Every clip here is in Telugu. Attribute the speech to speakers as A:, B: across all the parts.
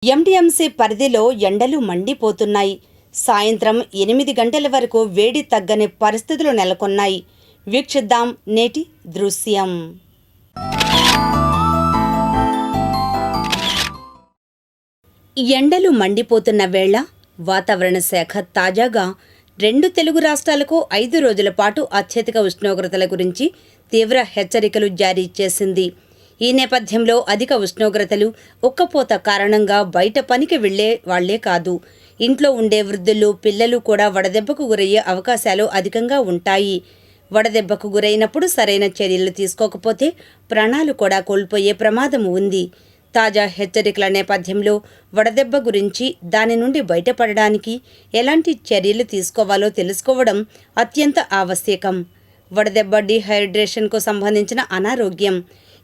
A: ఎంటీఎంసీ పరిధిలో ఎండలు మండిపోతున్నాయి. సాయంత్రం 8 గంటల వరకు వేడి తగ్గని పరిస్థితులు నెలకొన్నాయి. వీక్షిద్దాం నేటి దృశ్యం. ఎండలు మండిపోతున్న వేళ వాతావరణ శాఖ తాజాగా 2 తెలుగు రాష్ట్రాలకు 5 రోజుల పాటు అత్యధిక ఉష్ణోగ్రతల గురించి తీవ్ర హెచ్చరికలు జారీ చేసింది. ఈ నేపథ్యంలో అధిక ఉష్ణోగ్రతలు, ఉక్కపోత కారణంగా బయట పనికి వెళ్లే వాళ్లే కాదు, ఇంట్లో ఉండే వృద్ధులు, పిల్లలు కూడా వడదెబ్బకు గురయ్యే అవకాశాలు అధికంగా ఉంటాయి. వడదెబ్బకు గురైనప్పుడు సరైన చర్యలు తీసుకోకపోతే ప్రాణాలు కూడా కోల్పోయే ప్రమాదం ఉంది. తాజా హెచ్చరికల నేపథ్యంలో వడదెబ్బ గురించి, దాని నుండి బయటపడడానికి ఎలాంటి చర్యలు తీసుకోవాలో తెలుసుకోవడం అత్యంత ఆవశ్యకం. వడదెబ్బ డీహైడ్రేషన్కు సంబంధించిన అనారోగ్యం.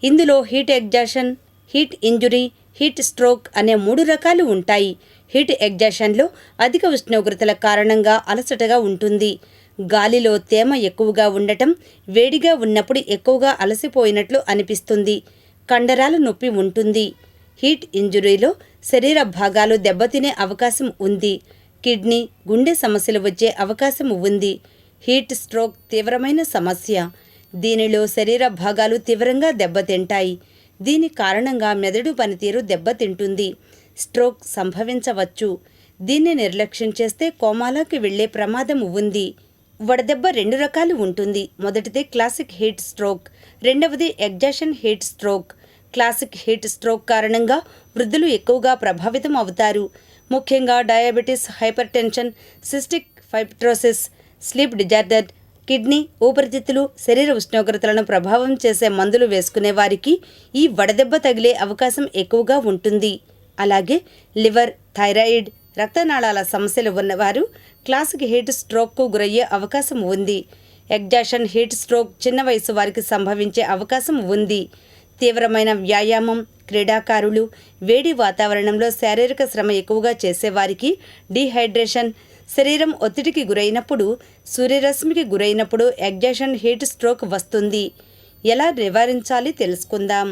A: ఇందులో heat exhaustion, heat injury, heat stroke అనే 3 రకాలు ఉంటాయి. హీట్ ఎగ్జాషన్లో అధిక ఉష్ణోగ్రతల కారణంగా అలసటగా ఉంటుంది. గాలిలో తేమ ఎక్కువగా ఉండటం, వేడిగా ఉన్నప్పుడు ఎక్కువగా అలసిపోయినట్లు అనిపిస్తుంది. కండరాల నొప్పి ఉంటుంది. హీట్ ఇంజురీలో శరీర భాగాలు దెబ్బతినే అవకాశం ఉంది. కిడ్నీ, గుండె సమస్యలు వచ్చే అవకాశం ఉంది. హీట్ స్ట్రోక్ తీవ్రమైన సమస్య. దీనిలో శరీర భాగాలు తీవ్రంగా దెబ్బతింటాయి. దీని కారణంగా మెదడు పనితీరు దెబ్బతింటుంది. స్ట్రోక్ సంభవించవచ్చు. దీన్ని నిర్లక్ష్యం చేస్తే కోమాలోకి వెళ్లే ప్రమాదం ఉంది. వడదెబ్బ 2 రకాలు ఉంటుంది. మొదటిది క్లాసిక్ హీట్ స్ట్రోక్, రెండవది exhaustion heat stroke. Classic heat stroke కారణంగా వృద్ధులు ఎక్కువగా ప్రభావితం అవుతారు. ముఖ్యంగా diabetes, hyper tension, cystic fibrosis, sleep disorder, kidney, ఊపిరితిత్తులు, శరీర ఉష్ణోగ్రతలను ప్రభావం చేసే మందులు వేసుకునే వారికి ఈ వడదెబ్బ తగిలే అవకాశం ఎక్కువగా ఉంటుంది. అలాగే లివర్, థైరాయిడ్, రక్తనాళాల సమస్యలు ఉన్నవారు క్లాసిక్ హీట్ స్ట్రోక్కు గురయ్యే అవకాశం ఉంది. ఎగ్జాషన్ హీట్ స్ట్రోక్ చిన్న వయసు వారికి సంభవించే అవకాశం ఉంది. తీవ్రమైన వ్యాయామం, క్రీడాకారులు, వేడి వాతావరణంలో శారీరక శ్రమ ఎక్కువగా చేసేవారికి డీహైడ్రేషన్, శరీరం ఒత్తిడికి గురైనప్పుడు, సూర్యరశ్మికి గురైనప్పుడు ఎగ్జాషన్ హీట్ స్ట్రోక్ వస్తుంది. ఎలా నివారించాలి తెలుసుకుందాం.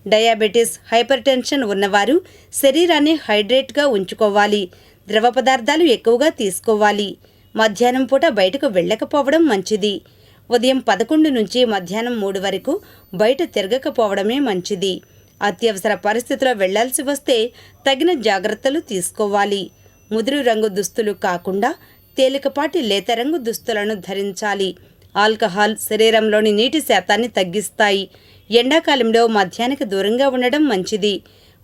A: డయాబెటీస్, హైపర్ టెన్షన్ ఉన్నవారు శరీరాన్ని హైడ్రేట్గా ఉంచుకోవాలి. ద్రవ పదార్థాలు ఎక్కువగా తీసుకోవాలి. మధ్యాహ్నం పూట బయటకు వెళ్ళకపోవడం మంచిది. ఉదయం 11 నుంచి మధ్యాహ్నం 3 వరకు బయట తిరగకపోవడమే మంచిది. అత్యవసర పరిస్థితిలో వెళ్లాల్సి వస్తే తగిన జాగ్రత్తలు తీసుకోవాలి. ముదురు రంగు దుస్తులు కాకుండా తేలికపాటి లేత రంగు దుస్తులను ధరించాలి. ఆల్కహాల్ శరీరంలోని నీటి శాతాన్ని తగ్గిస్తాయి. ఎండాకాలంలో మద్యానికి దూరంగా ఉండడం మంచిది.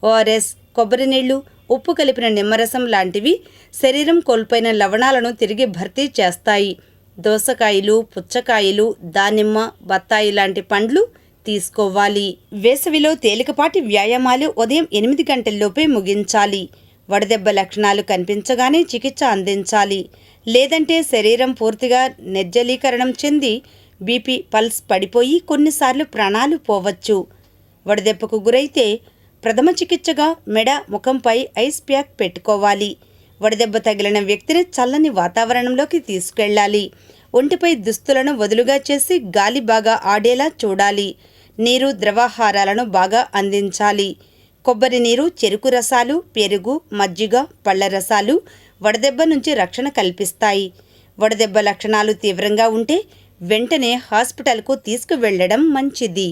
A: ఓఆర్ఎస్, కొబ్బరి నీళ్లు, ఉప్పు కలిపిన నిమ్మరసం లాంటివి శరీరం కోల్పోయిన లవణాలను తిరిగి భర్తీ చేస్తాయి. దోసకాయలు, పుచ్చకాయలు, దానిమ్మ, బత్తాయి లాంటి పండ్లు తీసుకోవాలి. వేసవిలో తేలికపాటి వ్యాయామాలు ఉదయం 8 గంటల్లోపే ముగించాలి. వడదెబ్బ లక్షణాలు కనిపించగానే చికిత్స అందించాలి. లేదంటే శరీరం పూర్తిగా నిర్జలీకరణం చెంది బీపీ, పల్స్ పడిపోయి కొన్నిసార్లు ప్రాణాలు పోవచ్చు. వడదెబ్బకు గురైతే ప్రథమ చికిత్సగా మెడ, ముఖంపై ఐస్ ప్యాక్ పెట్టుకోవాలి. వడదెబ్బ తగిలిన వ్యక్తిని చల్లని వాతావరణంలోకి తీసుకెళ్లాలి. ఒంటిపై దుస్తులను వదులుగా చేసి గాలి బాగా ఆడేలా చూడాలి. నీరు, ద్రవాహారాలను బాగా అందించాలి. కొబ్బరి నీరు, చెరుకు రసాలు, పెరుగు, మజ్జిగ, పళ్ల రసాలు వడదెబ్బ నుంచి రక్షణ కల్పిస్తాయి. వడదెబ్బ లక్షణాలు తీవ్రంగా ఉంటే వెంటనే హాస్పిటల్కు తీసుకువెళ్లడం మంచిది.